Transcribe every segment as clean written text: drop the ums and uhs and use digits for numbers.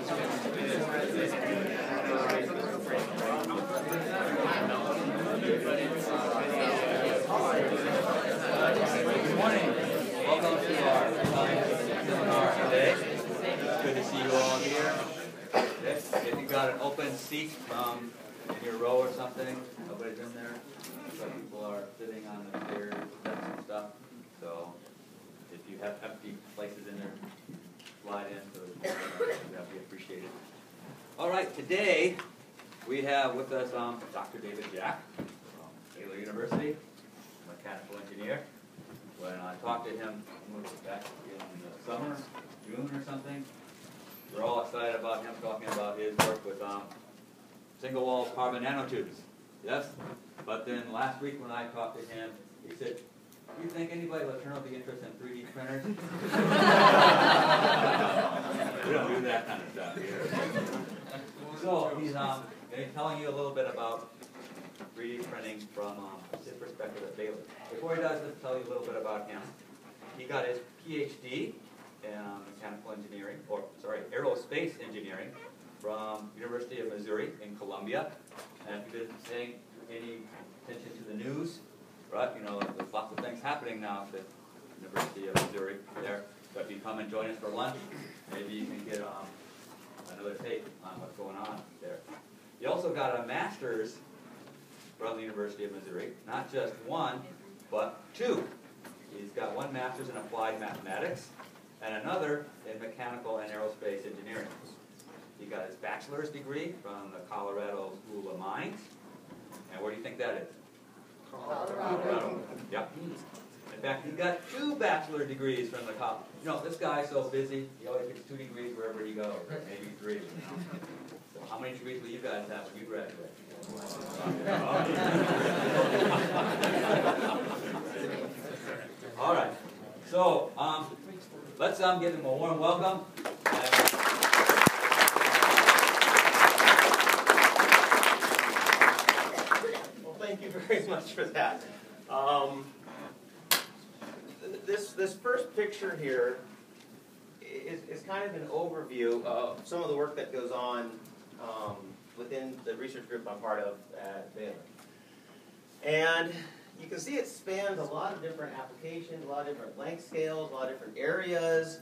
morning. Welcome to our seminar today. Good to see you all here. If you got an open seat in your row or something, nobody's in there. Some people are sitting on the chairs, desks and stuff. So if you have empty places in there, slide in so that'd be appreciated. All right, today we have with us Dr. David Jack from Baylor University, mechanical engineer. When I talked to him back in the summer, June or something, we're all excited about him talking about his work with single-wall carbon nanotubes. Yes? But then last week when I talked to him, he said, "Do you think anybody will turn out the interest in 3D printers?" We don't do that kind of stuff here. So he's telling you a little bit about 3D printing from his perspective at Baylor. Before he does, let's tell you a little bit about him. He got his PhD in mechanical engineering, aerospace engineering from University of Missouri in Columbia. And if you've been paying any attention to the news, right, you know, there's lots of things happening now at the University of Missouri there. So if you come and join us for lunch, maybe you can get another take on what's going on there. He also got a master's from the University of Missouri, not just one, but two. He's got one master's in applied mathematics and another in mechanical and aerospace engineering. He got his bachelor's degree from the Colorado School of Mines. And where do you think that is? Colorado. Yep. In fact, he got 2 bachelor degrees from the college. You know, this guy's so busy, he always gets 2 degrees wherever he goes, maybe 3. So how many degrees will you guys have when you graduate? All right. So let's give him a warm welcome. Well, thank you very much for that. This first picture here is kind of an overview of some of the work that goes on within the research group I'm part of at Baylor. And you can see it spans a lot of different applications, a lot of different length scales, a lot of different areas,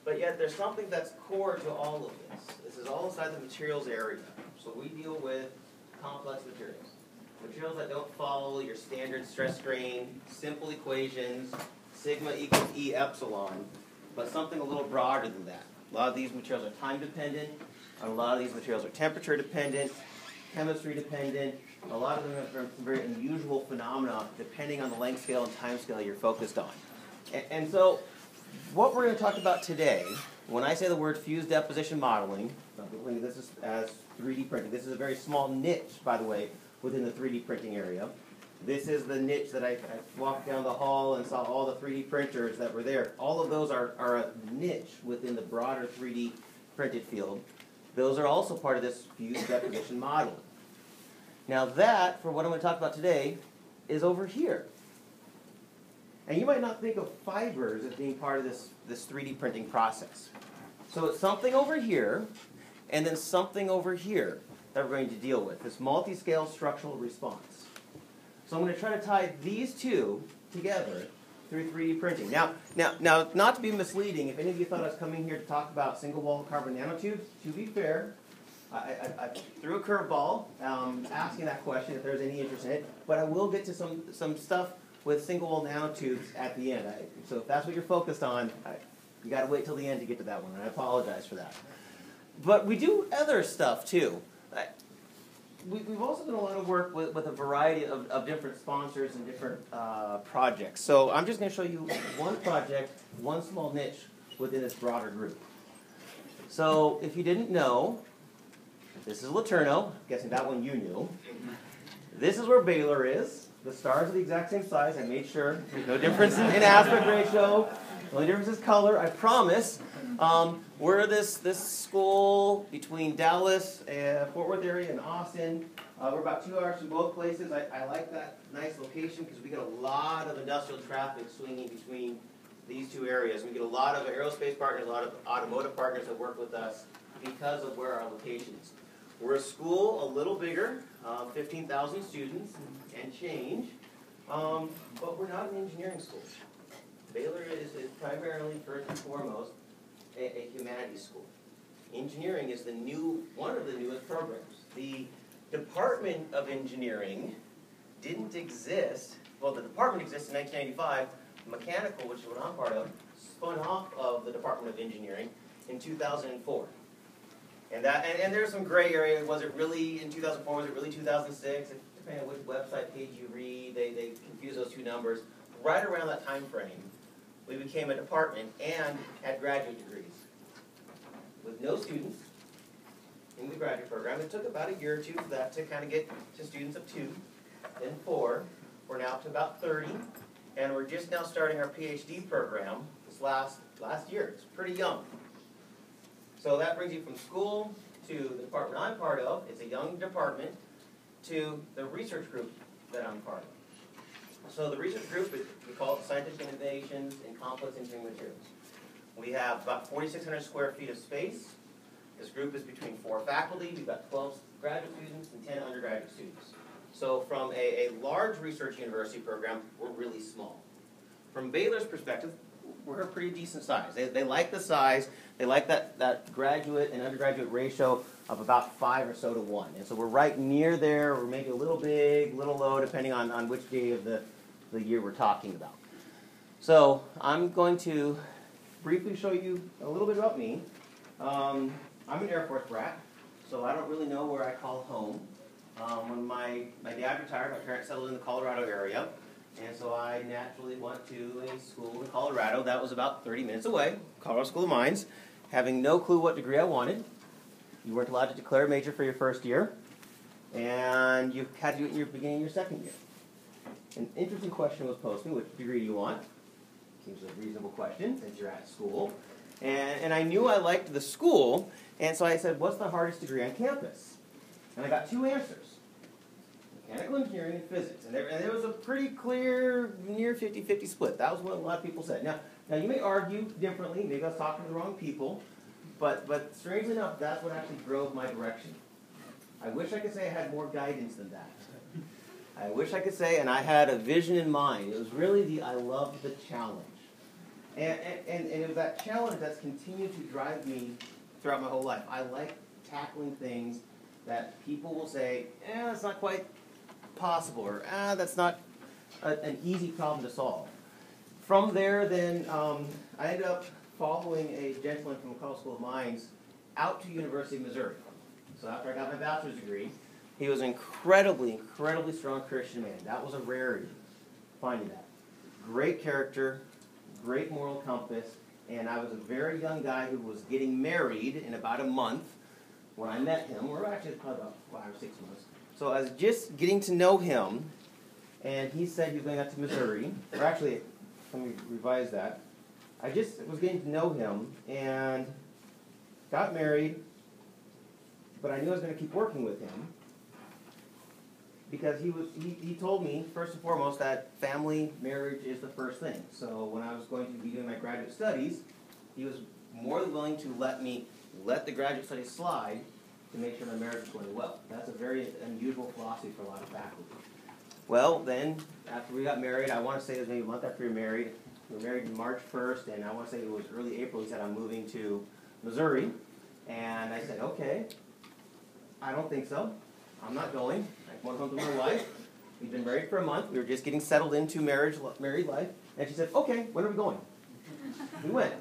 but yet there's something that's core to all of this. This is all inside the materials area. So we deal with complex materials. Materials that don't follow your standard stress strain, simple equations, sigma equals E epsilon, but something a little broader than that. A lot of these materials are time dependent, and a lot of these materials are temperature dependent, chemistry dependent. A lot of them have some very unusual phenomena depending on the length scale and time scale you're focused on. And so what we're going to talk about today, when I say the word fused deposition modeling, this is as 3D printing. This is a very small niche, by the way, within the 3D printing area. This is the niche that I walked down the hall and saw all the 3D printers that were there. All of those are a niche within the broader 3D printed field. Those are also part of this fused deposition model. Now that, for what I'm going to talk about today, is over here. And you might not think of fibers as being part of this 3D printing process. So it's something over here, and then something over here that we're going to deal with, this multi-scale structural response. So I'm going to try to tie these two together through 3D printing. Now, not to be misleading, if any of you thought I was coming here to talk about single-wall carbon nanotubes, to be fair, I threw a curveball asking that question if there's any interest in it, but I will get to some stuff with single-wall nanotubes at the end. So if that's what you're focused on, you got to wait till the end to get to that one, and I apologize for that. But we do other stuff too. We've also done a lot of work with a variety of different sponsors and different projects. So I'm just going to show you one project, one small niche within this broader group. So if you didn't know, this is LeTourneau. I'm guessing that one you knew. This is where Baylor is. The stars are the exact same size. I made sure there's no difference in aspect ratio. The only difference is color, I promise. We're this school between Dallas, Fort Worth area, and Austin. We're about 2 hours from both places. I like that nice location because we get a lot of industrial traffic swinging between these two areas. We get a lot of aerospace partners, a lot of automotive partners that work with us because of where our location is. We're a school a little bigger, 15,000 students and change, but we're not an engineering school. Baylor is primarily, first and foremost, a humanities school. Engineering is one of the newest programs. The Department of Engineering didn't exist. Well, the department exists in 1995. Mechanical, which is what I'm part of, spun off of the Department of Engineering in 2004. And there's some gray area. Was it really in 2004? Was it really 2006? Depending on which website page you read, they confuse those two numbers. Right around that time frame, we became a department and had graduate degrees. With no students in the graduate program. It took about a year or two for that to kind of get to students of 2, then 4. We're now up to about 30. And we're just now starting our PhD program this last year. It's pretty young. So that brings you from school to the department I'm part of. It's a young department, to the research group that I'm part of. So the research group, we call it Scientific Innovations in Complex Engineering Materials. We have about 4,600 square feet of space. This group is between 4 faculty. We've got 12 graduate students and 10 undergraduate students. So from a large research university program, we're really small. From Baylor's perspective, we're a pretty decent size. They like the size. They like that graduate and undergraduate ratio of about 5 or so to 1. And so we're right near there. We're maybe a little big, a little low, depending on which day of the year we're talking about. So I'm going to briefly show you a little bit about me. I'm an Air Force brat, so I don't really know where I call home. When my dad retired, my parents settled in the Colorado area, and so I naturally went to a school in Colorado that was about 30 minutes away, Colorado School of Mines, having no clue what degree I wanted. You weren't allowed to declare a major for your first year, and you had to do it in your beginning of your second year. An interesting question was posed to me: which degree do you want? Seems a reasonable question since you're at school. And I knew I liked the school, and so I said, what's the hardest degree on campus? And I got 2 answers: mechanical engineering and physics. And there was a pretty clear, near 50-50 split. That was what a lot of people said. Now you may argue differently. Maybe I was talking to the wrong people. But strangely enough, that's what actually drove my direction. I wish I could say I had more guidance than that. I wish I could say, and I had a vision in mind. It was really I loved the challenge. And it was that challenge that's continued to drive me throughout my whole life. I like tackling things that people will say, that's not quite possible, or that's not an easy problem to solve. From there, then, I ended up following a gentleman from the Colorado School of Mines out to University of Missouri. So after I got my bachelor's degree, he was an incredibly strong Christian man. That was a rarity, finding that. Great character, great moral compass, and I was a very young guy who was getting married in about a month when I met him. We're actually probably about 5 or 6 months. So I was just getting to know him, and he said he was going out to Missouri. Or actually, let me revise that. I just was getting to know him and got married, but I knew I was going to keep working with him because he told me, first and foremost, that family marriage is the first thing. So when I was going to be doing my graduate studies, he was more than willing to let the graduate studies slide to make sure my marriage was going well. That's a very unusual philosophy for a lot of faculty. Well, then, after we got married, I want to say it was maybe a month after we were married. We were married March 1st, and I want to say it was early April. He said, I'm moving to Missouri. And I said, okay, I don't think so. I'm not going. I went home to my wife. We'd been married for a month. We were just getting settled into married life. And she said, okay, when are we going? We went.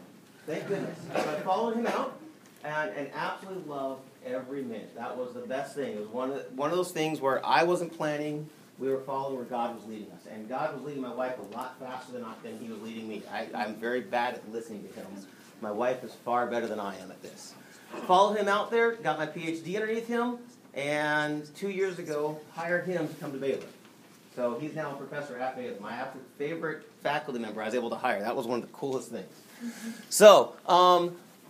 Thank goodness. So I followed him out and absolutely loved every minute. That was the best thing. It was one of those things where I wasn't planning. We were following where God was leading us. And God was leading my wife a lot faster than he was leading me. I'm very bad at listening to him. My wife is far better than I am at this. Followed him out there, got my PhD underneath him, and 2 years ago, hired him to come to Baylor. So he's now a professor at Baylor. My absolute favorite faculty member I was able to hire. That was one of the coolest things. So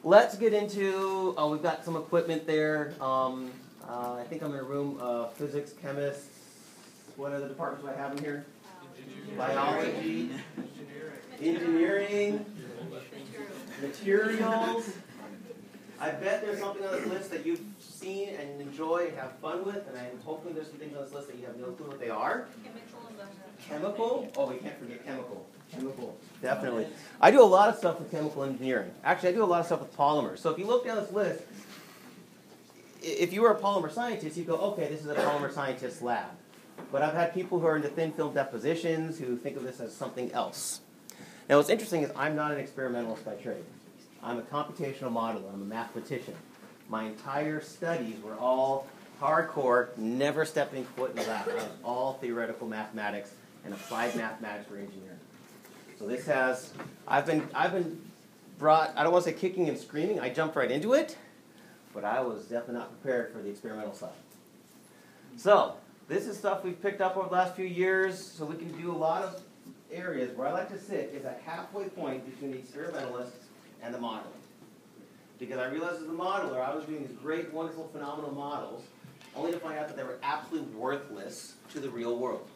let's get into, we've got some equipment there. I think I'm in a room of physics, chemists. What other departments do I have in here? Biology, engineering, materials. I bet there's something on this list that you've seen and enjoy and have fun with, and I'm hoping there's some things on this list that you have no clue what they are. Chemical? Oh, we can't forget chemical. Chemical, definitely. I do a lot of stuff with chemical engineering. Actually, I do a lot of stuff with polymers. So if you look down this list, if you were a polymer scientist, you go, okay, this is a polymer scientist lab. But I've had people who are into thin film depositions who think of this as something else. Now, what's interesting is I'm not an experimentalist by trade. I'm a computational modeler. I'm a mathematician. My entire studies were all hardcore, never stepping foot in the lab. It was all theoretical mathematics and applied mathematics for engineering. So this has, I've been brought, I don't want to say kicking and screaming, I jumped right into it, but I was definitely not prepared for the experimental side. So, this is stuff we've picked up over the last few years, so we can do a lot of areas. Where I like to sit is a halfway point between the experimentalist and the modeler. Because I realized as a modeler, I was doing these great, wonderful, phenomenal models, only to find out that they were absolutely worthless to the real world.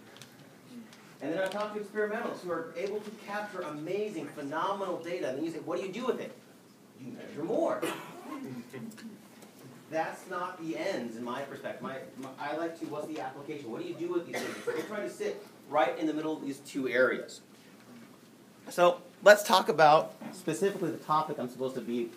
And then I talk to experimentalists who are able to capture amazing, phenomenal data, and then you say, what do you do with it? You measure more. That's not the ends in my perspective. I like to, what's the application? What do you do with these things? We're trying to sit right in the middle of these two areas. So let's talk about specifically the topic I'm supposed to be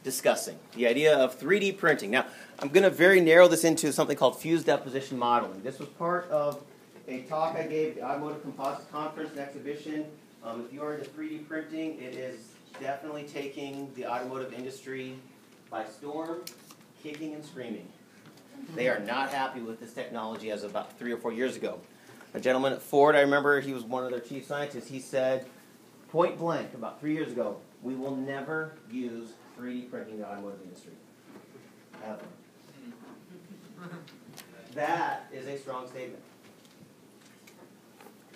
discussing, the idea of 3D printing. Now, I'm going to very narrow this into something called fused deposition modeling. This was part of a talk I gave at the Automotive Composites Conference and Exhibition. If you are into 3D printing, it is definitely taking the automotive industry by storm, kicking and screaming. They are not happy with this technology as of about 3 or 4 years ago. A gentleman at Ford, I remember he was one of their chief scientists, he said, point blank, about 3 years ago, we will never use 3D printing in the automotive industry. Ever. That is a strong statement.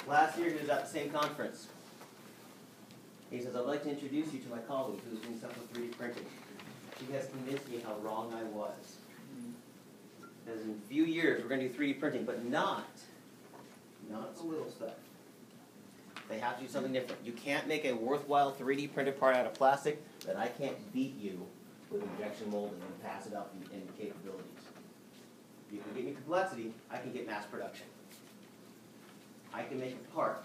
Last year, he was at the same conference. He says, I'd like to introduce you to my colleague who's doing stuff with 3D printing. She has convinced me how wrong I was. Because in a few years, we're going to do 3D printing, but not the little stuff. They have to do something different. You can't make a worthwhile 3D printed part out of plastic that I can't beat you with injection molding and pass it up in capabilities. You can get me complexity, I can get mass production. I can make a part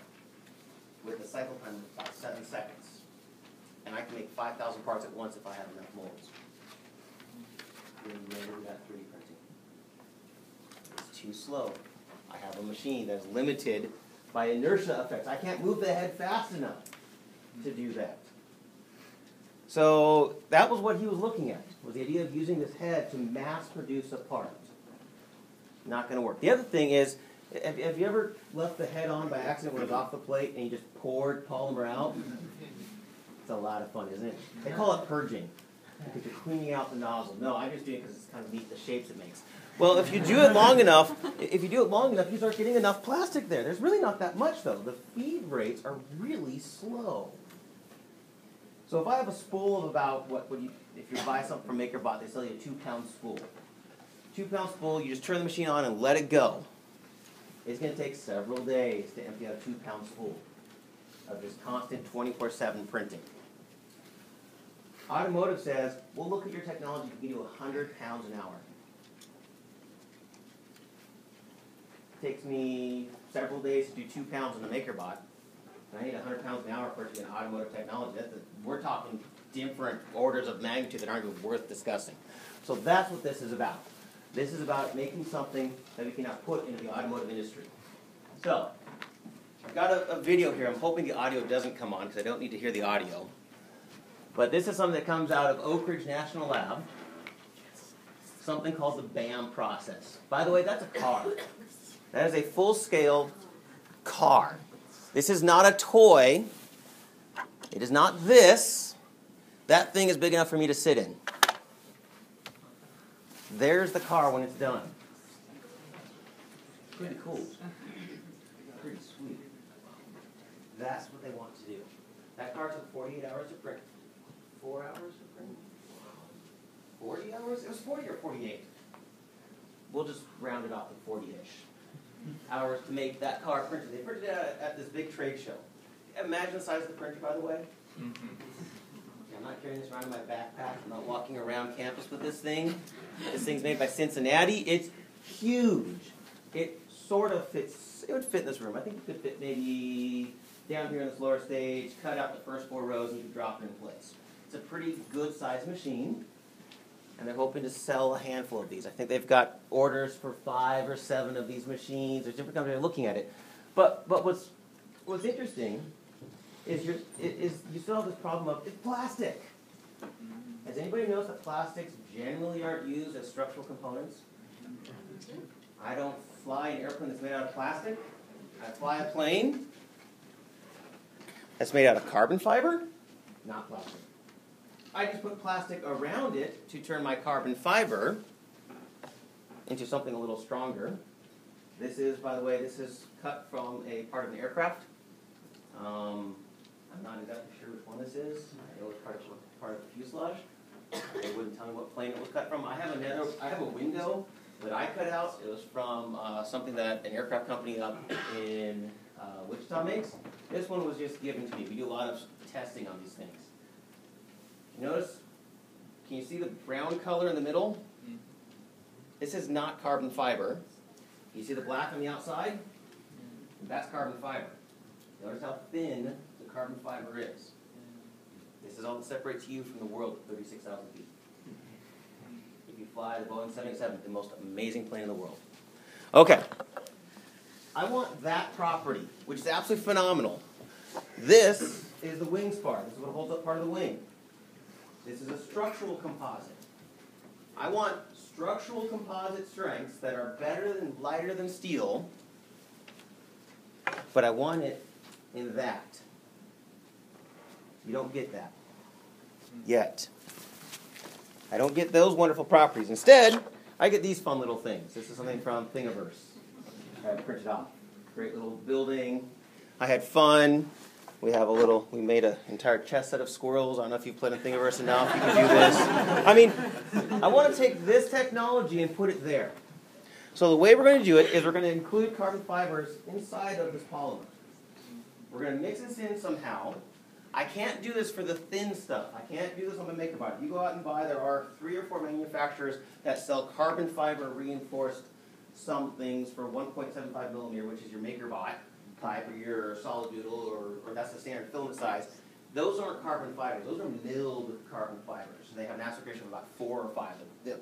with a cycle time of about 7 seconds. And I can make 5,000 parts at once if I have enough molds. You never do that 3D printing. It's too slow. I have a machine that's limited by inertia effects. I can't move the head fast enough to do that. So that was what he was looking at, was the idea of using this head to mass produce a part. Not going to work. The other thing is, have you ever left the head on by accident when it was off the plate and you just poured polymer out? It's a lot of fun, isn't it? They call it purging, because you're cleaning out the nozzle. No, I just do it because it's kind of neat, the shapes it makes. Well, if you do it long enough, you start getting enough plastic there. There's really not that much, though. The feed rates are really slow. So if I have a spool of about, if you buy something from MakerBot, they sell you a 2-pound spool. 2-pound spool, you just turn the machine on and let it go. It's going to take several days to empty out a 2-pound spool of this constant 24/7 printing. Automotive says, well, look at your technology, you can do 100 pounds an hour. It takes me several days to do 2 pounds in the MakerBot, and I need 100 pounds an hour for it to get automotive technology. We're talking different orders of magnitude that aren't even worth discussing. So that's what this is about. This is about making something that we can now put into the automotive industry. So, I've got a video here. I'm hoping the audio doesn't come on because I don't need to hear the audio. But this is something that comes out of Oak Ridge National Lab. Something called the BAM process. By the way, that's a car. That is a full-scale car. This is not a toy. It is not this. That thing is big enough for me to sit in. There's the car when it's done. Pretty cool. Pretty sweet. That's what they want to do. That car took 48 hours to print. 4 hours to print? 40 hours? It was 40 or 48. We'll just round it off to 40-ish hours to make that car printed. They printed it at this big trade show. Imagine the size of the printer, by the way. not carrying this around in my backpack. I'm not walking around campus with this thing. This thing's made by Cincinnati. It's huge. It sort of fits, it would fit in this room. I think it could fit maybe down here in this lower stage, cut out the first 4 rows and you could drop it in place. It's a pretty good sized machine. And they're hoping to sell a handful of these. I think they've got orders for 5 or 7 of these machines. There's different companies looking at it. But what's interesting is you still have this problem of it's plastic. Has anybody noticed that plastics generally aren't used as structural components? I don't fly an airplane that's made out of plastic. I fly a plane that's made out of carbon fiber, not plastic. I just put plastic around it to turn my carbon fiber into something a little stronger. This is, by the way, this is cut from a part of an aircraft. I'm not exactly sure which one this is. I know it's part of the fuselage. They wouldn't tell me what plane it was cut from. I have a window that I cut out. It was from something that an aircraft company up in Wichita makes. This one was just given to me. We do a lot of testing on these things. Notice, can you see the brown color in the middle? This is not carbon fiber. You see the black on the outside? That's carbon fiber. Notice how thin the carbon fiber is. This is all that separates you from the world at 36,000 feet. If you fly the Boeing 787, the most amazing plane in the world. Okay. I want that property, which is absolutely phenomenal. This is the wing spar. This is what holds up part of the wing. This is a structural composite. I want structural composite strengths that are better than, lighter than steel, but I want it in that. You don't get that yet. I don't get those wonderful properties. Instead, I get these fun little things. This is something from Thingiverse. I printed off. Great little building. I had fun. We made an entire chess set of squirrels. I don't know if you've played in Thingiverse enough. You can do this. I mean, I want to take this technology and put it there. So the way we're going to do it is we're going to include carbon fibers inside of this polymer. We're going to mix this in somehow. I can't do this for the thin stuff. I can't do this on the MakerBot. You go out and buy, there are 3 or 4 manufacturers that sell carbon fiber reinforced some things for 1.75 millimeter, which is your MakerBot type, or your solid doodle, or that's the standard filament size. Those aren't carbon fibers. Those are milled carbon fibers. They have an aspiration of about 4 or 5.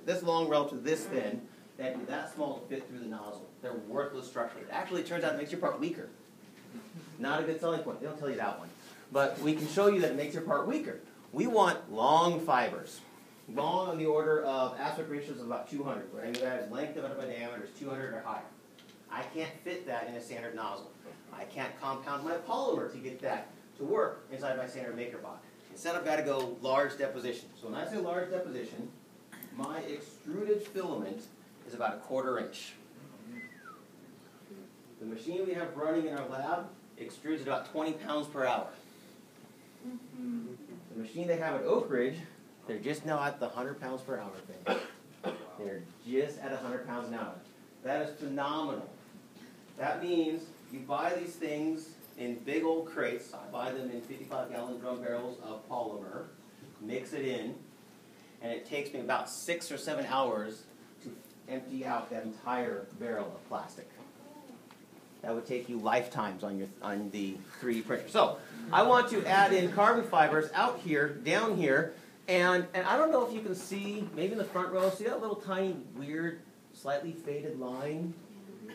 This long relative to this thin, that small to fit through the nozzle. They're worthless structurally. It actually turns out it makes your part weaker. Not a good selling point. They don't tell you that one. But we can show you that it makes your part weaker. We want long fibers. Long on the order of aspect ratios of about 200, where any of that is length divided by diameter is 200 or higher. I can't fit that in a standard nozzle. I can't compound my polymer to get that to work inside my standard MakerBot. Instead, I've got to go large deposition. So when I say large deposition, my extruded filament is about 1/4 inch. The machine we have running in our lab extrudes at about 20 pounds per hour. The machine they have at Oak Ridge, they're just now at the 100 pounds per hour thing. They're just at 100 pounds an hour. That is phenomenal. That means you buy these things in big old crates. I buy them in 55-gallon drum barrels of polymer, mix it in, and it takes me about 6 or 7 hours to empty out that entire barrel of plastic. That would take you lifetimes on the 3D printer. So I want to add in carbon fibers out here, down here, and I don't know if you can see, maybe in the front row, see that little tiny, weird, slightly faded line?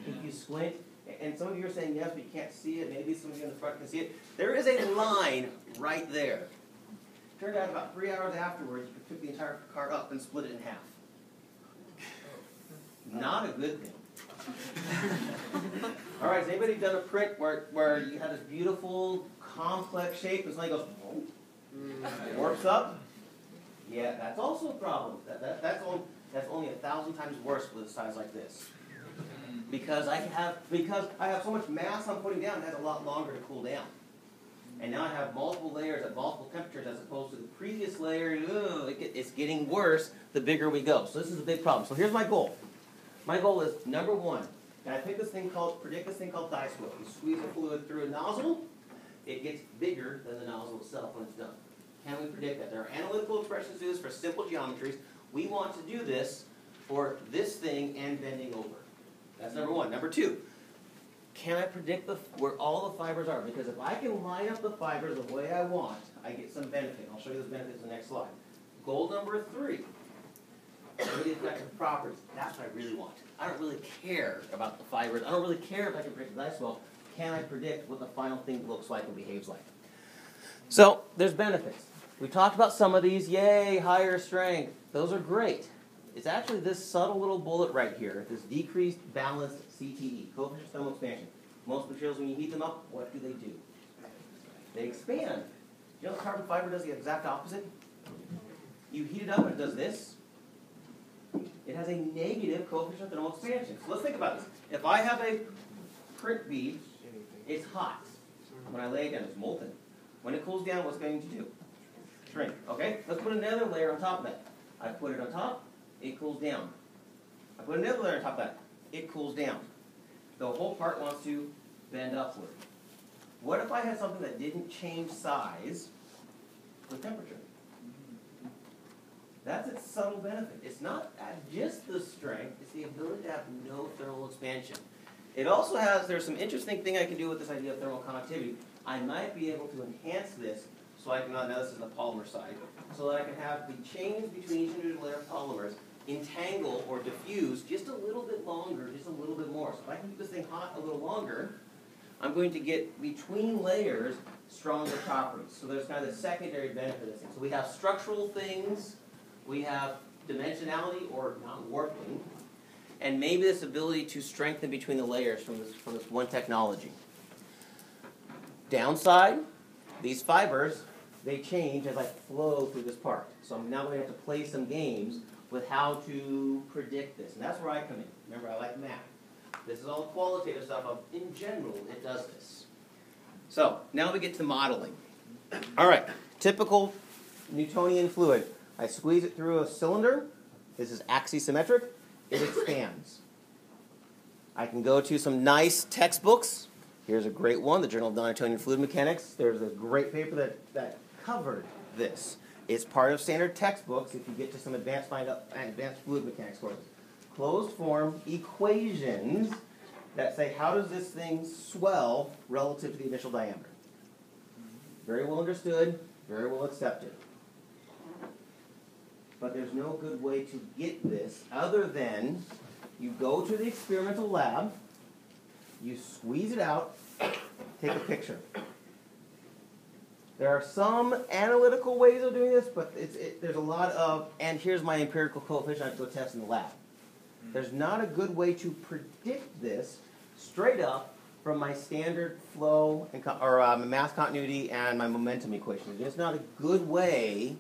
If you squint, and some of you are saying yes, but you can't see it. Maybe some of you in the front can see it. There is a line right there. Turned out about 3 hours afterwards, you took the entire car up and split it in half. Not a good thing. All right, has anybody done a print where you have this beautiful, complex shape and something goes, whoa, warps up? Yeah, that's also a problem. That's only 1,000 times worse with a size like this. Because I have so much mass I'm putting down, it has a lot longer to cool down. And now I have multiple layers at multiple temperatures as opposed to the previous layer. It's getting worse the bigger we go. So this is a big problem. So here's my goal. My goal is, number 1, can I predict this thing called dice whip. You squeeze the fluid through a nozzle, it gets bigger than the nozzle itself when it's done. Can we predict that? There are analytical expressions to do this for simple geometries. We want to do this for this thing and bending over. That's number one. Number two, can I predict where all the fibers are? Because if I can line up the fibers the way I want, I get some benefit. I'll show you those benefits in the next slide. Goal number three, really effective properties. That's what I really want. I don't really care about the fibers. I don't really care if I can predict the dice well. Can I predict what the final thing looks like and behaves like? So there's benefits. We talked about some of these. Yay, higher strength. Those are great. It's actually this subtle little bullet right here, this decreased balanced CTE, coefficient of thermal expansion. Most materials, when you heat them up, what do? They expand. You know the carbon fiber does the exact opposite? You heat it up and it does this. It has a negative coefficient of thermal expansion. So let's think about this. If I have a print bead, it's hot. When I lay it down, it's molten. When it cools down, what's it going to do? Shrink. Okay? Let's put another layer on top of that. I put it on top, it cools down. I put another layer on top of that, it cools down. The whole part wants to bend upward. What if I had something that didn't change size with temperature? That's its subtle benefit. It's not just the strength, it's the ability to have no thermal expansion. It also has, there's some interesting thing I can do with this idea of thermal conductivity. I might be able to enhance this so I can, now this is the polymer side, so that I can have the chains between each individual layer of polymers entangle or diffuse just a little bit longer, just a little bit more. So if I can keep this thing hot a little longer, I'm going to get between layers stronger properties. So there's kind of the secondary benefit of this thing. So we have structural things, we have dimensionality or non-warping, and maybe this ability to strengthen between the layers from this one technology. Downside, these fibers, they change as I flow through this part. So I'm now going to have to play some games with how to predict this. And that's where I come in. Remember, I like math. This is all the qualitative stuff of, in general, it does this. So, now we get to modeling. All right, typical Newtonian fluid. I squeeze it through a cylinder. This is axisymmetric. It expands. I can go to some nice textbooks. Here's a great one, the Journal of Non-Newtonian Fluid Mechanics. There's a great paper that covered this. It's part of standard textbooks if you get to some advanced fluid mechanics courses. Closed form equations that say how does this thing swell relative to the initial diameter. Very well understood, very well accepted. But there's no good way to get this other than you go to the experimental lab, you squeeze it out, take a picture. There are some analytical ways of doing this, but there's a lot of, and here's my empirical coefficient, I have to go test in the lab. There's not a good way to predict this straight up from my standard flow and my mass continuity and my momentum equation. It's not a good way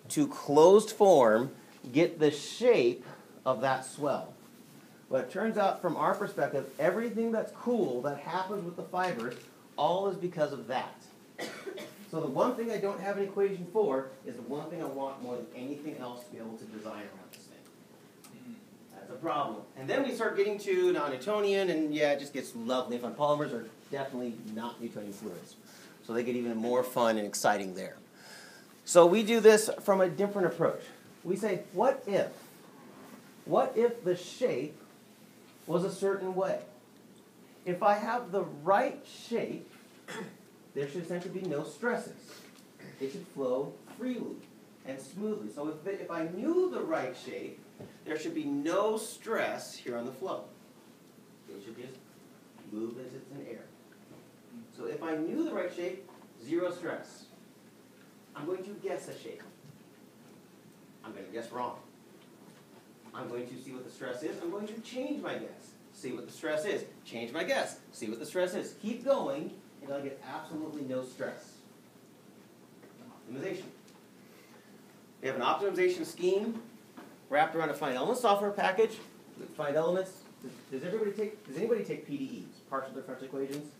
to closed form get the shape of that swell. But it turns out from our perspective, everything that's cool that happens with the fibers, all is because of that. So the one thing I don't have an equation for is the one thing I want more than anything else to be able to design around this thing. That's a problem. And then we start getting to non-Newtonian, and yeah, it just gets lovely fun. Polymers are definitely not Newtonian fluids. So they get even more fun and exciting there. So we do this from a different approach. We say, what if the shape was a certain way? If I have the right shape, there should essentially be no stresses. It should flow freely and smoothly. So if I knew the right shape, there should be no stress here on the flow. It should just move as it's in air. So if I knew the right shape, zero stress. I'm going to guess a shape. I'm going to guess wrong. I'm going to see what the stress is. I'm going to change my guess. See what the stress is. Change my guess. See what the stress is. Keep going until I get absolutely no stress. Optimization. We have an optimization scheme wrapped around a finite element software package with finite elements. Does anybody take PDEs, partial differential equations?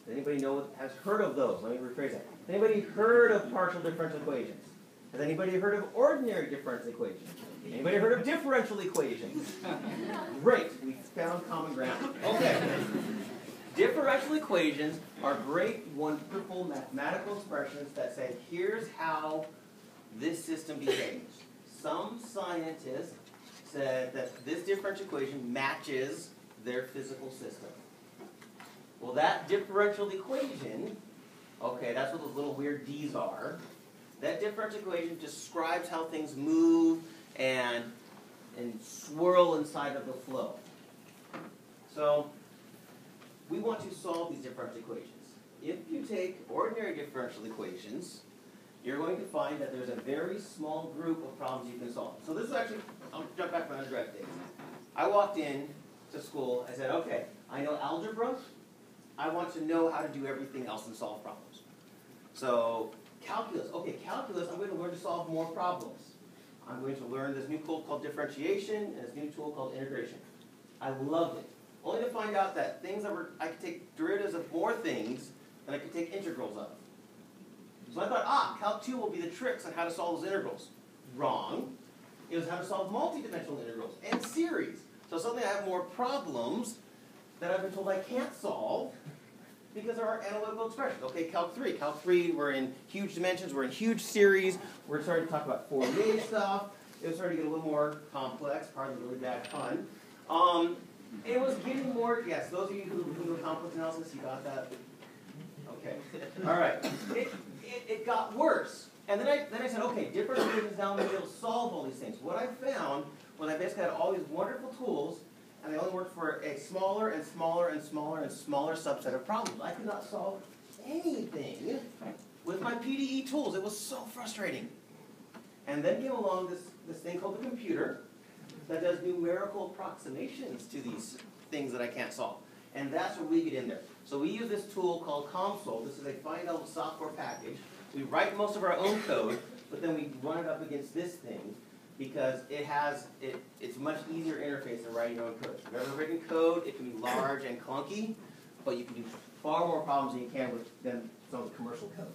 Does anybody has heard of those? Let me rephrase that. Has anybody heard of partial differential equations? Has anybody heard of ordinary differential equations? Anybody heard of differential equations? Great, we found common ground. Okay. Differential equations are great, wonderful mathematical expressions that say, here's how this system behaves. Some scientists said that this differential equation matches their physical system. Well, that differential equation, okay, that's what those little weird D's are. That differential equation describes how things move and swirl inside of the flow. So, we want to solve these differential equations. If you take ordinary differential equations, you're going to find that there's a very small group of problems you can solve. So this is actually, I'll jump back to my undergrad days. I walked in to school, I said, okay, I know algebra, I want to know how to do everything else and solve problems. So, calculus, okay, calculus, I'm going to learn to solve more problems. I'm going to learn this new tool called differentiation and this new tool called integration. I loved it. Only to find out that things that I could take derivatives of more things than I could take integrals of. So I thought, Calc 2 will be the tricks on how to solve those integrals. Wrong. It was how to solve multidimensional integrals and series. So suddenly I have more problems that I've been told I can't solve because there are analytical expressions. Okay, Calc 3. Calc 3, we're in huge dimensions, we're in huge series, we're starting to talk about Fourier stuff. It was starting to get a little more complex, part of the really bad fun. It was getting more, yes, those of you who do complex analysis, you got that? Okay. All right. It got worse. And then I said, okay, different equations now I'm going to be able to solve all these things. What I found was I basically had all these wonderful tools, and they only worked for a smaller and smaller and smaller and smaller subset of problems. I could not solve anything with my PDE tools. It was so frustrating. And then came along this thing called the computer that does numerical approximations to these things that I can't solve. And that's where we get in there. So we use this tool called COMSOL. This is a fine element software package. We write most of our own code, but then we run it up against this thing because it's much easier interface than writing your own code. If you've ever written code, it can be large and clunky, but you can do far more problems than you can than some of the commercial code.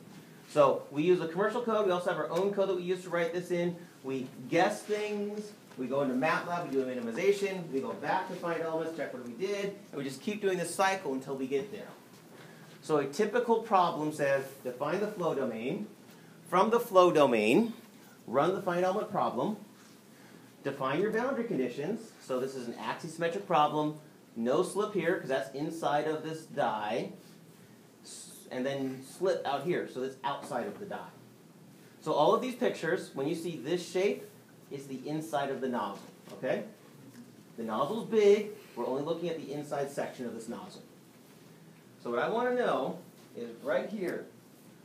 So we use the commercial code. We also have our own code that we use to write this in. We guess things. We go into MATLAB, we do a minimization, we go back to find elements, check what we did, and we just keep doing this cycle until we get there. So a typical problem says, define the flow domain. From the flow domain, run the find element problem. Define your boundary conditions. So this is an axisymmetric problem. No slip here, because that's inside of this die. And then slip out here, so that's outside of the die. So all of these pictures, when you see this shape, is the inside of the nozzle, okay? The nozzle's big, we're only looking at the inside section of this nozzle. So what I want to know is right here,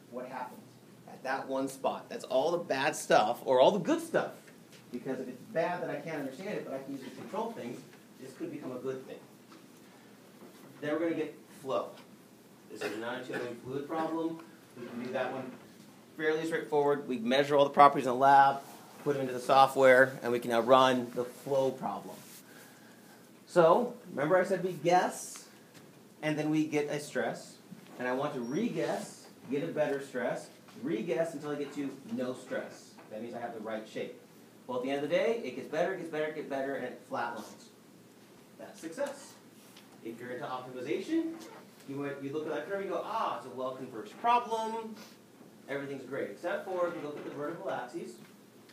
what happens at that one spot. That's all the bad stuff, or all the good stuff. Because if it's bad that I can't understand it, but I can use it to control things, this could become a good thing. Then we're going to get flow. This is a non-intuitive fluid problem. We can do that one fairly straightforward. We measure all the properties in the lab, put them into the software, and we can now run the flow problem. So, remember I said we guess, and then we get a stress, and I want to re-guess, get a better stress, re-guess until I get to no stress. That means I have the right shape. Well, at the end of the day, it gets better, it gets better, it gets better, and it flatlines. That's success. If you're into optimization, you look at that curve and you go, it's a well-converged problem, everything's great, except for if you look at the vertical axes.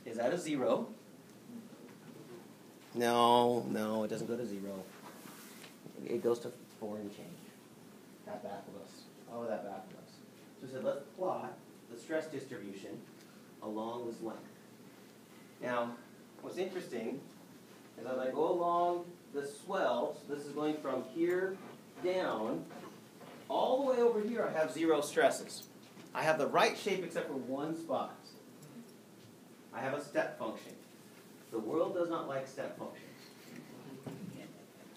Is that a 0? No, it doesn't go to 0. It goes to 4 and change. That baffled us. Oh, that baffled us. So we said, let's plot the stress distribution along this length. Now, what's interesting is as I go along the swell, so this is going from here down, all the way over here I have 0 stresses. I have the right shape except for one spot. I have a step function. The world does not like step functions.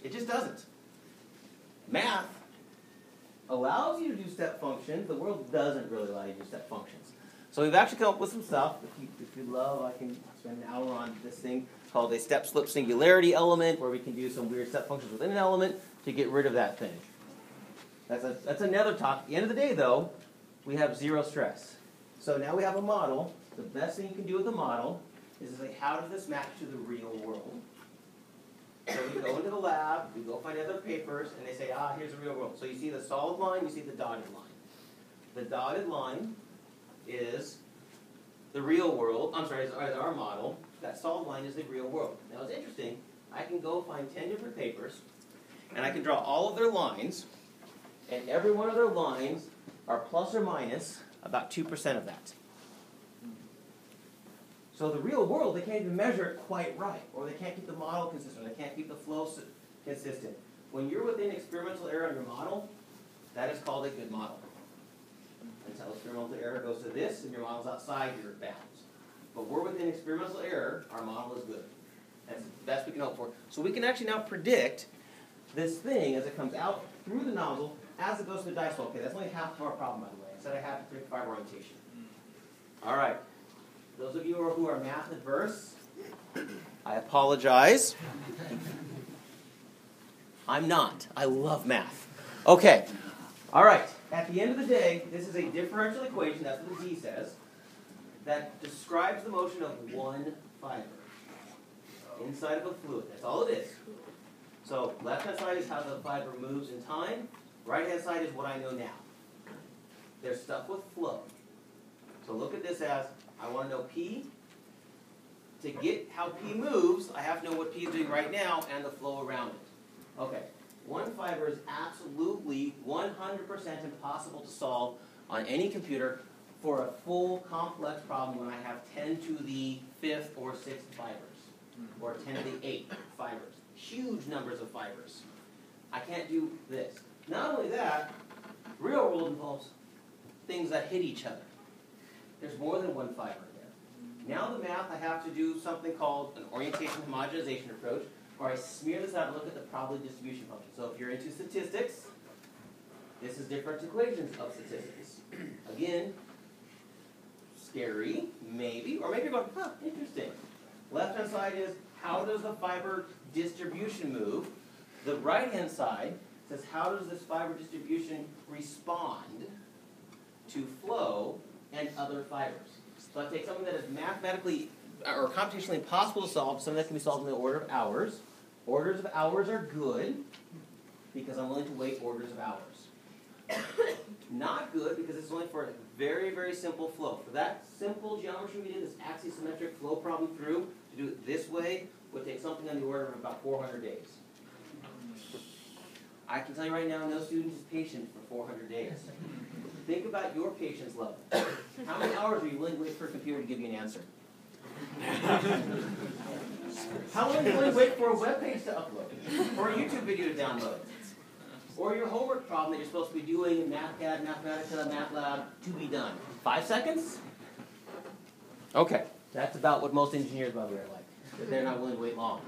It just doesn't. Math allows you to do step functions. The world doesn't really allow you to do step functions. So we've actually come up with some stuff. If you love, I can spend an hour on this thing called a step-slip singularity element, where we can do some weird step functions within an element to get rid of that thing. That's another talk. At the end of the day, though, we have 0 stress. So now we have a model. The best thing you can do with a model is to say, how does this match to the real world? So we go into the lab, we go find other papers, and they say, here's the real world. So you see the solid line, you see the dotted line. The dotted line is the real world, is our model. That solid line is the real world. Now it's interesting, I can go find 10 different papers, and I can draw all of their lines, and every one of their lines are plus or minus about 2% of that. So the real world, they can't even measure it quite right, or they can't keep the model consistent, or they can't keep the flow consistent. When you're within experimental error on your model, that is called a good model. Until experimental error goes to this, and your model's outside your bounds. But we're within experimental error, our model is good. That's the best we can hope for. So we can actually now predict this thing as it comes out through the nozzle, as it goes to the dice. Okay, that's only half of our problem, by the way. I said I have to predict fiber orientation. All right. Those of you who are math adverse, I apologize. I'm not. I love math. Okay. All right. At the end of the day, this is a differential equation, that's what the Z says, that describes the motion of one fiber inside of a fluid. That's all it is. So left-hand side is how the fiber moves in time. Right-hand side is what I know now. There's stuff with flow. So look at this as, I want to know P. To get how P moves, I have to know what P is doing right now and the flow around it. Okay, one fiber is absolutely 100% impossible to solve on any computer for a full complex problem when I have 10 to the 5th or 6th fibers, or 10 to the 8th fibers. Huge numbers of fibers. I can't do this. Not only that, real world involves things that hit each other. There's more than one fiber there. Now the math, I have to do something called an orientation homogenization approach, where I smear this out and look at the probability distribution function. So if you're into statistics, this is different equations of statistics. Again, scary, maybe, or maybe you're going, interesting. Left-hand side is, how does the fiber distribution move? The right-hand side says, how does this fiber distribution respond to flow and other fibers? So I take something that is mathematically or computationally impossible to solve, something that can be solved in the order of hours. Orders of hours are good because I'm willing to wait orders of hours. Not good because it's only for a very, very simple flow. For that simple geometry we did, this axisymmetric flow problem through, to do it this way would take something on the order of about 400 days. I can tell you right now, no student is patient for 400 days. Think about your patience level. How many hours are you willing to wait for a computer to give you an answer? How long are you willing to wait for a web page to upload? Or a YouTube video to download? Or your homework problem that you're supposed to be doing in MathCAD, Mathematica, MATLAB to be done? 5 seconds? Okay, that's about what most engineers probably are like. That they're not willing to wait long.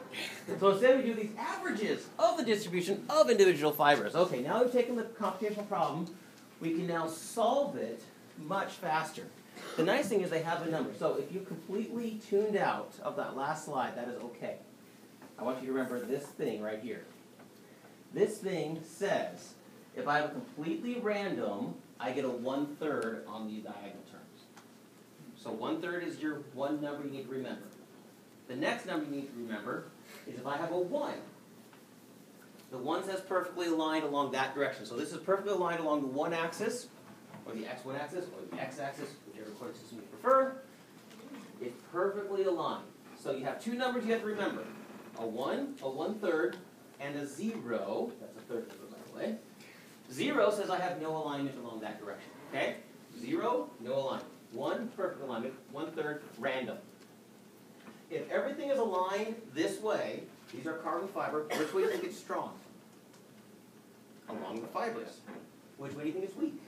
So instead we do these averages of the distribution of individual fibers. Okay, now we've taken the computational problem, we can now solve it much faster. The nice thing is they have a number. So if you completely tuned out of that last slide, that is okay. I want you to remember this thing right here. This thing says, if I have a completely random, I get a 1/3 on the diagonal terms. So 1/3 is your one number you need to remember. The next number you need to remember is if I have a 1. The 1 says perfectly aligned along that direction. So this is perfectly aligned along the 1 axis, or the x1 axis, or the x-axis, whichever coordinate system you prefer. It's perfectly aligned. So you have two numbers you have to remember. A 1, a 1/3, and a 0. That's a third number, by the way. 0 says I have no alignment along that direction. Okay? 0, no alignment. 1, perfect alignment. 1/3, random. If everything is aligned this way, these are carbon fiber, which way do you think it's strong? Along the fibers. Which way do you think it's weak?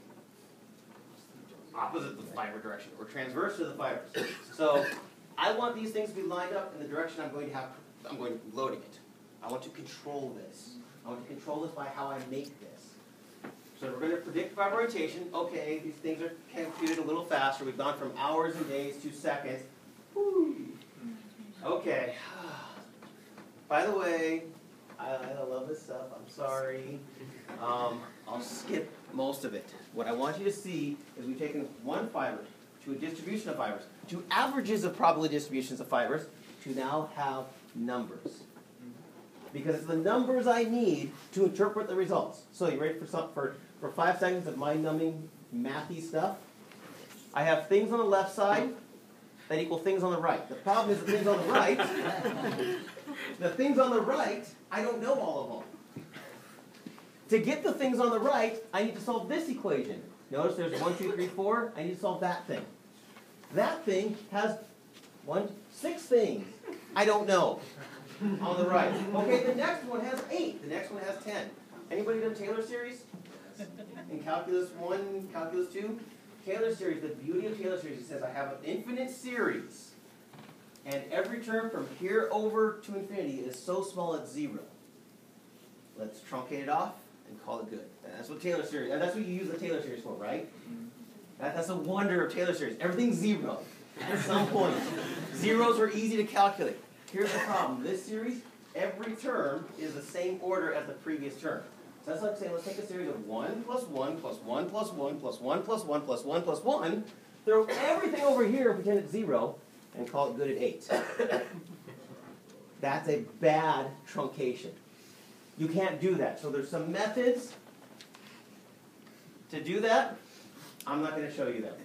Opposite the fiber direction, or transverse to the fibers. So I want these things to be lined up in the direction I'm going to be loading it. I want to control this. I want to control this by how I make this. So we're going to predict fiber orientation. Okay, these things are computed a little faster. We've gone from hours and days to seconds. Woo. Okay. By the way, I love this stuff. I'm sorry. I'll skip most of it. What I want you to see is we've taken one fiber to a distribution of fibers, to averages of probability distributions of fibers, to now have numbers. because it's the numbers I need to interpret the results. So you ready for 5 seconds of mind-numbing mathy stuff? I have things on the left side that equal things on the right. The problem is the things on the right, I don't know all of them. To get the things on the right, I need to solve this equation. Notice there's 1, 2, 3, 4. I need to solve that thing. That thing has 6 things I don't know on the right. Okay, the next one has 8. The next one has 10. Anybody done Taylor series? In Calculus 1, Calculus 2? Taylor series, the beauty of Taylor series, it says I have an infinite series, and every term from here over to infinity is so small it's 0. Let's truncate it off and call it good. And that's what Taylor series, and that's what you use the Taylor series for, right? That's the wonder of Taylor series. Everything's 0 at some point. Zeros are easy to calculate. Here's the problem. This series, every term is the same order as the previous term. So that's like saying, let's take a series of 1 plus 1 plus 1 plus 1 plus 1 plus 1 plus 1 plus 1, throw everything over here, pretend it's 0, and call it good at 8. That's a bad truncation. You can't do that. So there's some methods to do that. I'm not going to show you them.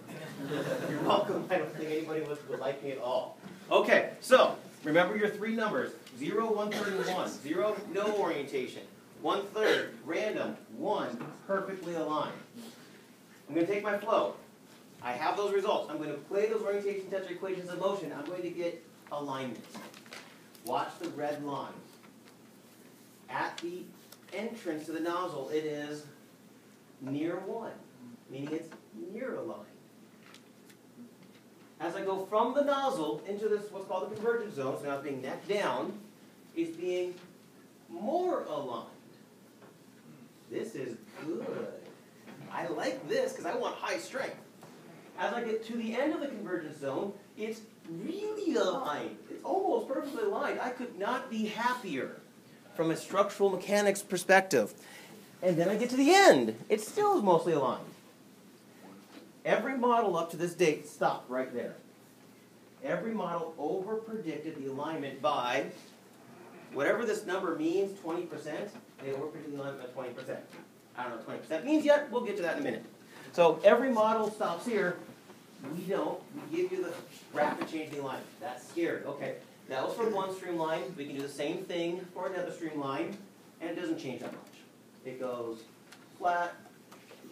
You're welcome. I don't think anybody would like me at all. Okay, so remember your 3 numbers. 0, 1, 3, and 1. 0, no orientation. 1/3, random. 1, perfectly aligned. I'm going to take my flow. I have those results. I'm going to play those orientation tensor equations in motion. I'm going to get alignment. Watch the red line. At the entrance to the nozzle, it is near 1, meaning it's near aligned. As I go from the nozzle into this, what's called the convergence zone, so now it's being neck down, is being more aligned. This is good. I like this because I want high strength. As I get to the end of the convergence zone, it's really aligned. It's almost perfectly aligned. I could not be happier from a structural mechanics perspective. And then I get to the end. It still is mostly aligned. Every model up to this date stopped right there. Every model over-predicted the alignment by whatever this number means, 20%, they over-predicted the alignment by 20%. I don't know what 20% means yet. We'll get to that in a minute. So every model stops here. We don't. We give you the rapid change in the alignment. That's scary. Okay. That was for one streamline. We can do the same thing for another streamline, and it doesn't change that much. It goes flat,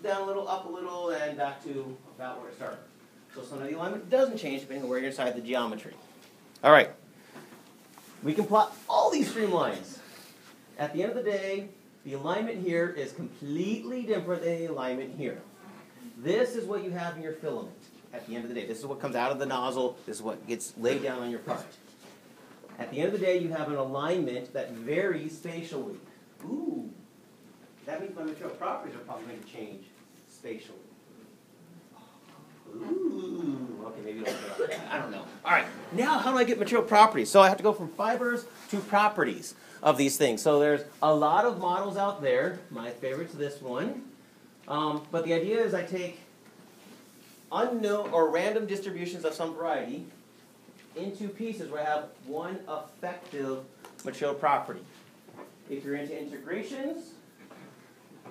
down a little, up a little, and back to about where it started. So some of the alignment doesn't change depending on where you're inside the geometry. All right. We can plot all these streamlines. At the end of the day, the alignment here is completely different than the alignment here. This is what you have in your filament at the end of the day. This is what comes out of the nozzle. This is what gets laid down on your part. At the end of the day, you have an alignment that varies spatially. Ooh, that means my material properties are probably going to change spatially. Ooh, okay, maybe I don't know. All right, now how do I get material properties? So I have to go from fibers to properties of these things. So there's a lot of models out there. My favorite's this one. But the idea is I take unknown or random distributions of some variety into pieces where I have one effective material property. If you're into integrations,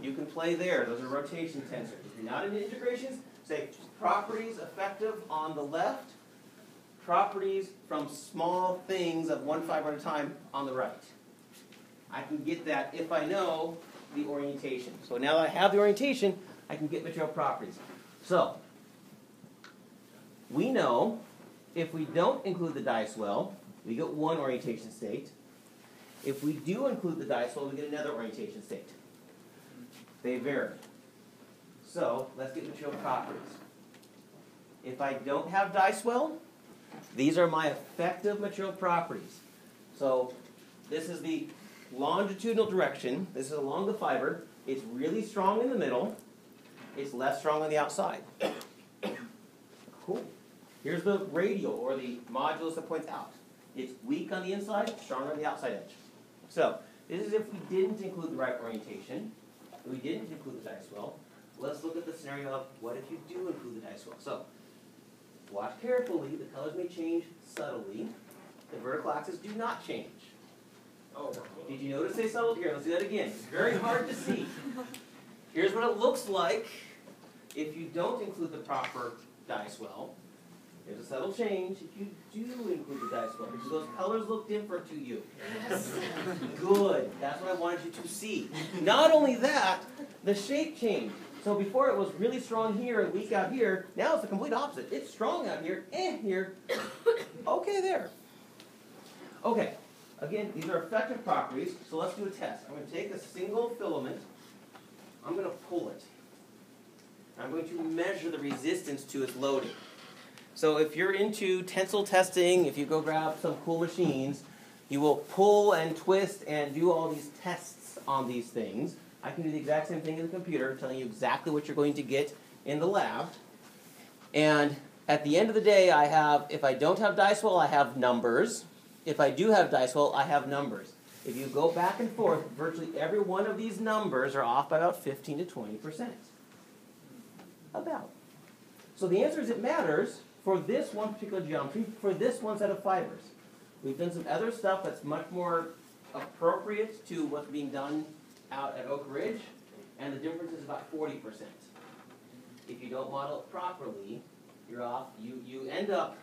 you can play there. Those are rotation tensors. If you're not into integrations, say properties effective on the left, properties from small things of one fiber at a time on the right. I can get that if I know the orientation. So now that I have the orientation, I can get material properties. So, we know if we don't include the die swell, we get one orientation state. If we do include the die swell, we get another orientation state. They vary. So, let's get material properties. If I don't have die swell, these are my effective material properties. So, this is the longitudinal direction. This is along the fiber. It's really strong in the middle. It's less strong on the outside. Cool. Here's the radial, or the modulus that points out. It's weak on the inside, strong on the outside edge. So, this is if we didn't include the right orientation. We didn't include the die swell. Let's look at the scenario of what if you do include the die swell. So, watch carefully. The colors may change subtly. The vertical axes do not change. Oh, Did you notice they settled here? Let's do that again. It's very hard to see. Here's what it looks like if you don't include the proper die swell. There's a subtle change if you do include the die swell, because those colors look different to you. Yes. Good. That's what I wanted you to see. Not only that, the shape changed. So before it was really strong here and weak out here, now it's the complete opposite. It's strong out here, here, okay there. Okay, again, these are effective properties, so let's do a test. I'm going to take a single filament, I'm going to pull it. I'm going to measure the resistance to its loading. So if you're into tensile testing, if you go grab some cool machines, you will pull and twist and do all these tests on these things. I can do the exact same thing in the computer, telling you exactly what you're going to get in the lab. And at the end of the day, I have, if I don't have die swell, I have numbers. If I do have die swell, I have numbers. If you go back and forth, virtually every one of these numbers are off by about 15 to 20%. About. So the answer is it matters for this one particular geometry, for this one set of fibers. We've done some other stuff that's much more appropriate to what's being done out at Oak Ridge, and the difference is about 40%. If you don't model it properly, you're off. You end up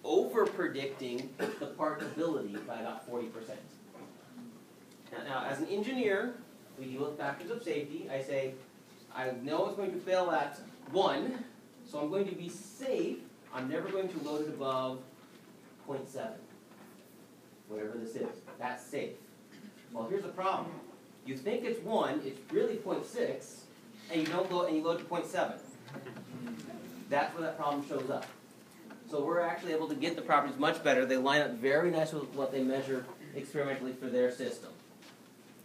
over-predicting the partability by about 40%. Now, as an engineer, we deal with factors of safety. I say, I know it's going to fail at 1, so I'm going to be safe. I'm never going to load it above 0.7, whatever this is. That's safe. Well, here's the problem. You think it's 1, it's really 0.6, and you don't go and you load to 0.7. That's where that problem shows up. So we're actually able to get the properties much better. They line up very nice with what they measure experimentally for their system.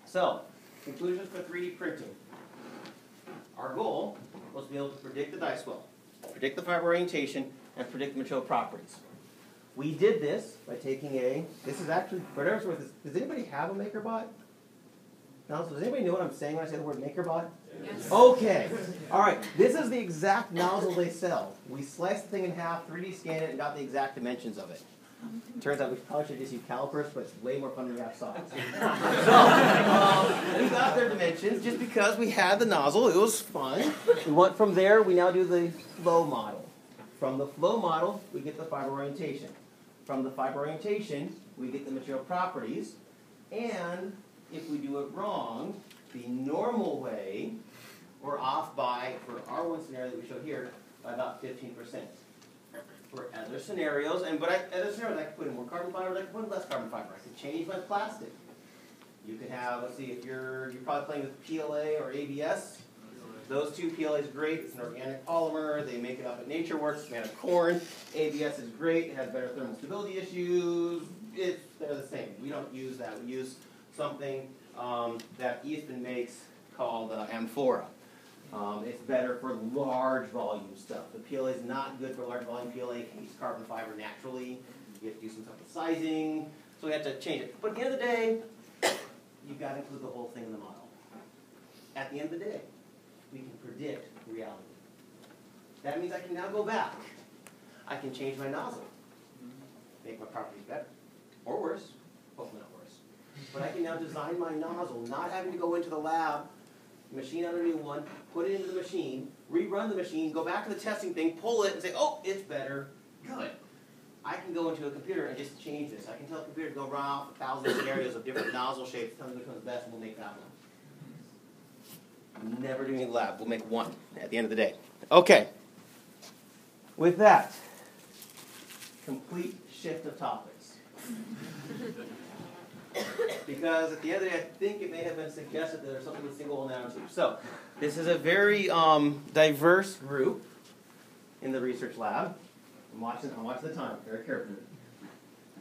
So, conclusions for 3D printing. Our goal was to be able to predict the die swell, predict the fiber orientation, and predict the material properties. We did this by taking this is actually, for whatever it's worth, does anybody have a MakerBot? Now, does anybody know what I'm saying when I say the word MakerBot? Yes. Okay. All right. This is the exact nozzle they sell. We sliced the thing in half, 3D scanned it, and got the exact dimensions of it. Turns out we probably should just use calipers, but it's way more fun to grab saws. So, we got their dimensions just because we had the nozzle. It was fun. We went from there. We now do the flow model. From the flow model, we get the fiber orientation. From the fiber orientation, we get the material properties. And if we do it wrong, the normal way, we're off by, for our one scenario that we show here, by about 15%. For other scenarios, other scenarios, I could put in more carbon fiber, I could put in less carbon fiber. I could change my plastic. You could have, let's see, if you're probably playing with PLA or ABS. Those two, PLA is great. It's an organic polymer. They make it up at NatureWorks. It's made of corn. ABS is great. It has better thermal stability issues. They're the same. We don't use that. We use something that Eastman makes called Amphora. It's better for large volume stuff. The PLA is not good for large volume PLA. It can use carbon fiber naturally. You have to do some type of sizing. So we have to change it. But at the end of the day, you've got to include the whole thing in the model. At the end of the day, we can predict reality. That means I can now go back. I can change my nozzle. Make my properties better. Or worse. Hopefully not worse. But I can now design my nozzle, not having to go into the lab, machine out a new one, put it into the machine, rerun the machine, go back to the testing thing, pull it, and say, oh, it's better. Good. I can go into a computer and just change this. I can tell the computer to go run off 1,000 scenarios of different nozzle shapes, tell me which one's best, and we'll make that one. Never doing it in the lab. We'll make one at the end of the day. Okay. With that, complete shift of topics. Because at the end of the day, I think it may have been suggested that there's something with single-wall nanotubes. So, this is a very diverse group in the research lab. I'm watching the time very carefully.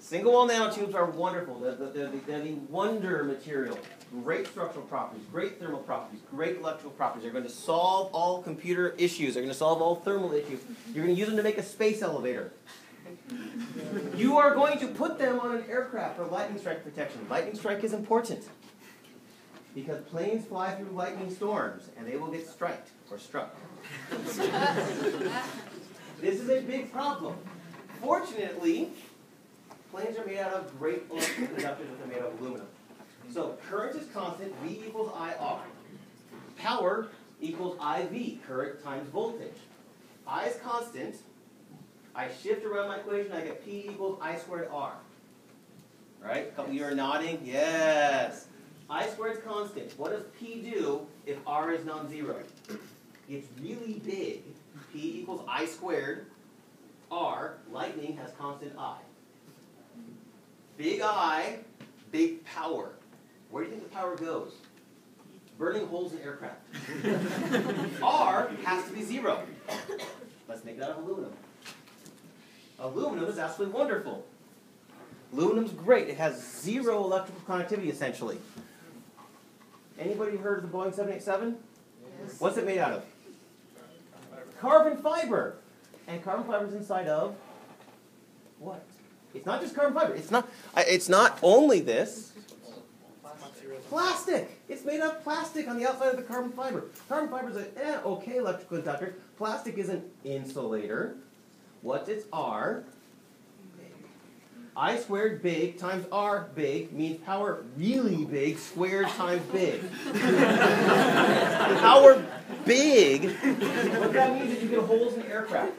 Single-wall nanotubes are wonderful. They're the wonder material. Great structural properties, great thermal properties, great electrical properties. They're going to solve all computer issues. They're going to solve all thermal issues. You're going to use them to make a space elevator. You are going to put them on an aircraft for lightning strike protection. Lightning strike is important because planes fly through lightning storms and they will get striked or struck. This is a big problem. Fortunately, planes are made out of great electrical conductors, but they're made out of aluminum. So current is constant, V equals IR. Power equals IV, current times voltage. I is constant. I shift around my equation, I get P equals I squared R. Right? A couple of you are nodding. Yes. I squared is constant. What does P do if R is non-zero? It's really big. P equals I squared. R, lightning, has constant I. Big I, big power. Where do you think the power goes? Burning holes in aircraft. R has to be 0. Let's make that out of aluminum. Aluminum is absolutely wonderful. Aluminum's great. It has 0 electrical conductivity, essentially. Anybody heard of the Boeing 787? Yes. What's it made out of? Carbon fiber. And carbon fiber is inside of what? It's not just carbon fiber. It's not only this. Plastic. It's made of plastic on the outside of the carbon fiber. Carbon fiber is an okay electrical conductor. Plastic is an insulator. What's its R? I squared big times R big means power really big squared times big. Power big. What that means is you get holes in the aircraft.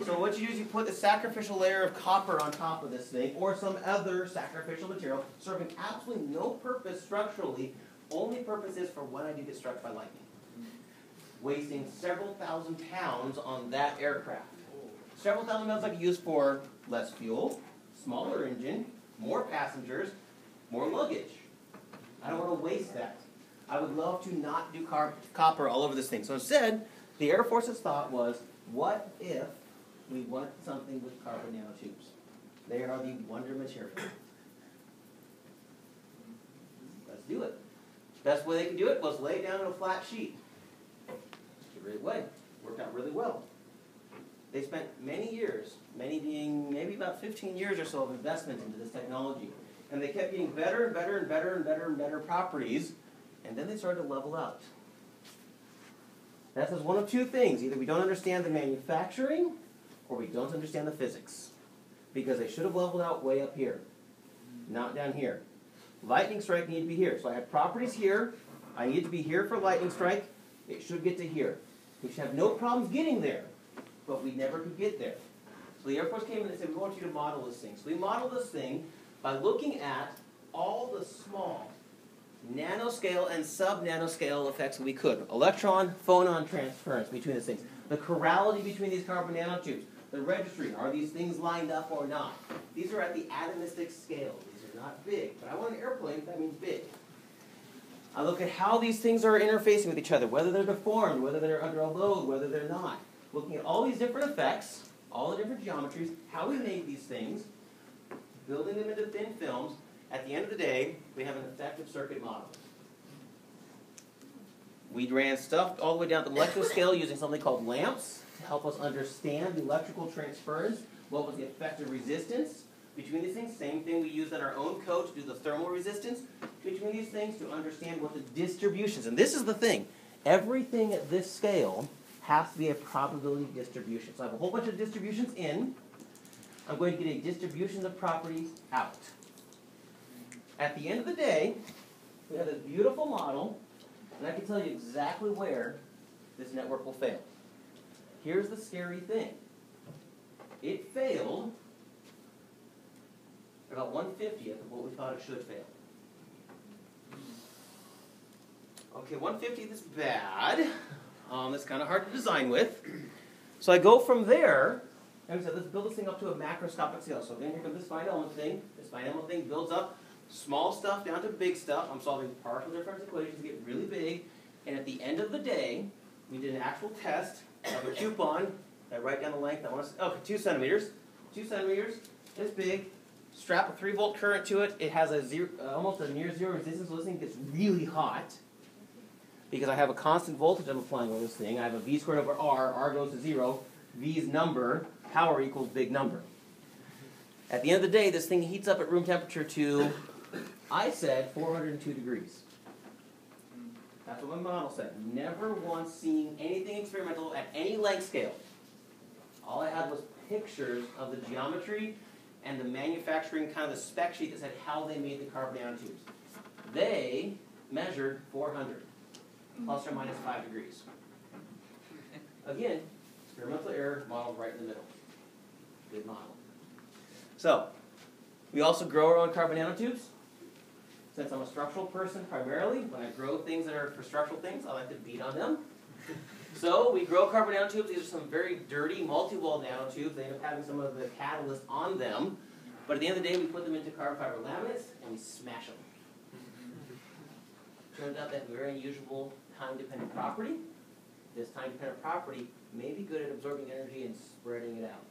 So what you do is you put the sacrificial layer of copper on top of this thing, or some other sacrificial material, serving absolutely no purpose structurally. Only purpose is for when I do get struck by lightning. Wasting several thousand pounds on that aircraft. Several thousand pounds I could use for less fuel, smaller engine, more passengers, more luggage. I don't want to waste that. I would love to not do copper all over this thing. So instead, the Air Force's thought was, what if we want something with carbon nanotubes? They are the wonder material. Let's do it. Best way they can do it was lay down on a flat sheet. It's a great way. Worked out really well. They spent many years, many being maybe about 15 years or so of investment into this technology. And they kept getting better and better and better and better and better properties, and then they started to level out. That says one of two things. Either we don't understand the manufacturing, or we don't understand the physics. Because they should have leveled out way up here, not down here. Lightning strike needed to be here. So I have properties here. I need to be here for lightning strike. It should get to here. We should have no problems getting there, but we never could get there. So the Air Force came in and said, we want you to model this thing. So we modeled this thing by looking at all the small nanoscale and sub-nanoscale effects that we could. Electron, phonon transference between these things. The chirality between these carbon nanotubes. The registry, are these things lined up or not? These are at the atomistic scale. These are not big. But I want an airplane, that means big. I look at how these things are interfacing with each other, whether they're deformed, whether they're under a load, whether they're not. Looking at all these different effects, all the different geometries, how we make these things, building them into thin films. At the end of the day, we have an effective circuit model. We ran stuff all the way down to the molecular scale using something called lamps to help us understand the electrical transference. What was the effective resistance between these things? Same thing we use in our own code to do the thermal resistance between these things to understand what the distributions. And this is the thing. Everything at this scale has to be a probability distribution. So I have a whole bunch of distributions in. I'm going to get a distribution of properties out. At the end of the day, we have this beautiful model, and I can tell you exactly where this network will fail. Here's the scary thing. It failed about 1/50th of what we thought it should fail. Okay, 1/50th is bad. It's kind of hard to design with. So I go from there, and I said, let's build this thing up to a macroscopic scale. So then here comes this finite element thing. This finite element thing builds up small stuff down to big stuff. I'm solving partial difference equations to get really big. And at the end of the day, we did an actual test of a coupon. I write down the length. I want to, okay, 2 centimeters. 2 centimeters, this big. Strap a 3-volt current to it. It has almost a near zero resistance, so this thing gets really hot. Because I have a constant voltage I'm applying on this thing. I have a V squared over R. R goes to 0. V's number, power equals big number. At the end of the day, this thing heats up at room temperature to, I said, 402 degrees. That's what my model said. Never once seen anything experimental at any length scale. All I had was pictures of the geometry and the manufacturing, kind of the spec sheet that said how they made the carbon nanotubes. They measured 400, plus or minus 5 degrees. Again, experimental error, model right in the middle. Good model. So, we also grow our own carbon nanotubes. Since I'm a structural person primarily, when I grow things that are for structural things, I like to beat on them. So we grow carbon nanotubes. These are some very dirty multi-wall nanotubes. They end up having some of the catalyst on them. But at the end of the day, we put them into carbon fiber laminates and we smash them. Turns out that very unusual time-dependent property. This time-dependent property may be good at absorbing energy and spreading it out.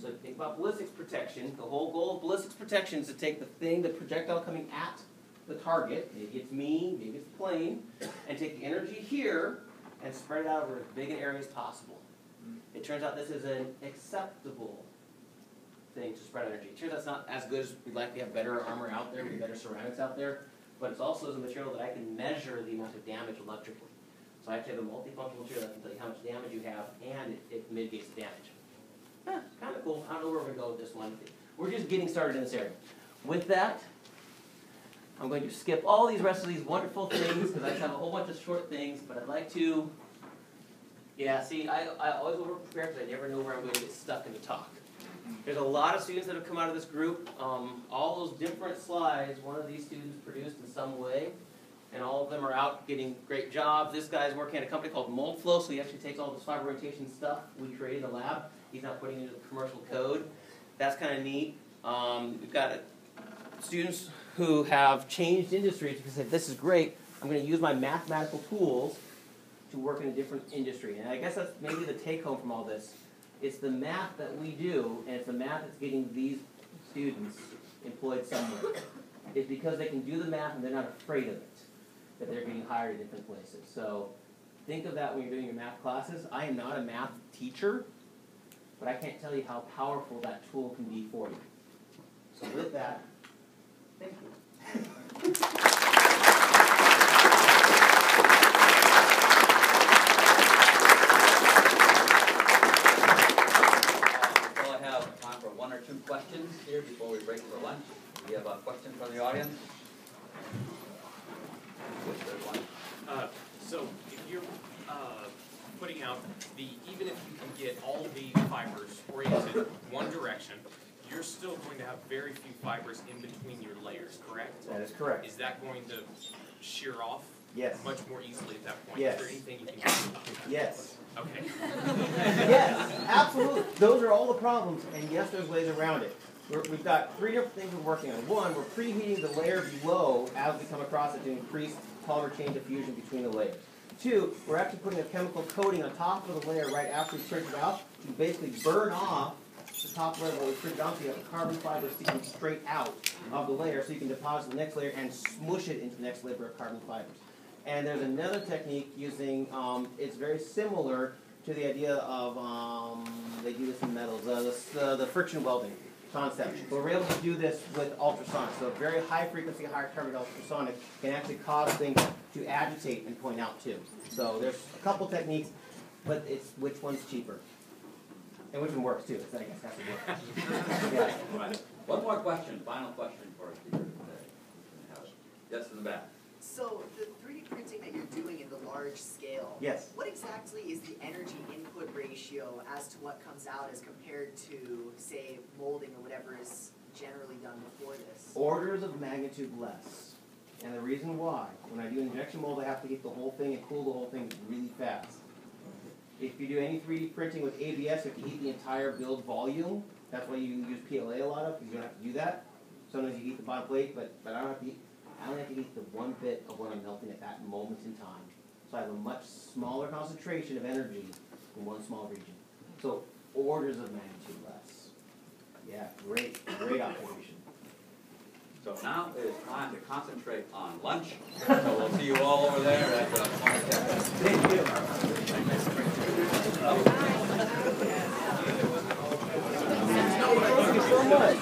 So if you think about ballistics protection, the whole goal of ballistics protection is to take the projectile coming at the target, maybe it's me, maybe it's the plane, and take the energy here and spread it out over as big an area as possible. It turns out this is an acceptable thing to spread energy. It turns out it's not as good as we'd like. We have better armor out there, we have better ceramics out there, but it's also a material that I can measure the amount of damage electrically. So I have to have a multifunctional material that can tell you how much damage you have, and it mitigates the damage. Kind of cool. I don't know where we're going to go with this one. We're just getting started in this area. With that, I'm going to skip all these rest of these wonderful things because I have a whole bunch of short things, but I'd like to, see, I always over-prepare because I never know where I'm going to get stuck in the talk. There's a lot of students that have come out of this group. All those different slides, one of these students produced in some way, and all of them are out getting great jobs. This guy's working at a company called Moldflow, so he actually takes all this fiber rotation stuff we created in the lab. He's now putting it into the commercial code. That's kind of neat. We've got students who have changed industries because they said, this is great. I'm going to use my mathematical tools to work in a different industry. And I guess that's maybe the take-home from all this. It's the math that we do, and it's the math that's getting these students employed somewhere. It's because they can do the math and they're not afraid of it, that they're getting hired at different places. So think of that when you're doing your math classes. I am not a math teacher, but I can't tell you how powerful that tool can be for you. So with that, thank you. So I have time for one or two questions here before we break for lunch. Do you have a question from the audience? There's one. So if you're putting out even if you can get all the fibers oriented one direction, you're still going to have very few fibers in between your layers, correct? That is correct. Is that going to shear off Yes. much more easily at that point? Yes. Is there anything you can do about that? Yes. Okay. Yes, absolutely. Those are all the problems, and yes, there's ways around it. We've got 3 different things we're working on. One, we're preheating the layer below as we come across it to increase polymer chain diffusion between the layers. 2, we're actually putting a chemical coating on top of the layer right after we print it out to basically burn off the top layer where we print it out so you have the carbon fiber sticking straight out of the layer so you can deposit the next layer and smush it into the next layer of carbon fibers. And there's another technique using, it's very similar to the idea of, they do this in metals, the friction welding concept. But we're able to do this with ultrasonic. So very high frequency, higher carbon ultrasonic can actually cause things to agitate and point out too. So there's a couple techniques, but it's which one's cheaper. And which one works too, I guess that's the word. Yeah. Right. One more question, final question for us here today. Yes, in the back. So the 3D printing that you're doing in the large scale, Yes. what exactly is the energy input ratio as to what comes out as compared to, say, molding or whatever is generally done before this? Orders of magnitude less. And the reason why, when I do injection mold, I have to heat the whole thing and cool the whole thing really fast. If you do any 3D printing with ABS, you have to heat the entire build volume. That's why you use PLA a lot of, because you don't have to do that. Sometimes you heat the bottom plate, but I don't have to heat. I only have to heat the 1 bit of what I'm melting at that moment in time. So I have a much smaller concentration of energy in one small region. So orders of magnitude less. Yeah, great observation. So now it is time to concentrate on lunch. So we'll see you all over there at 27. Thank you. Thank you so much.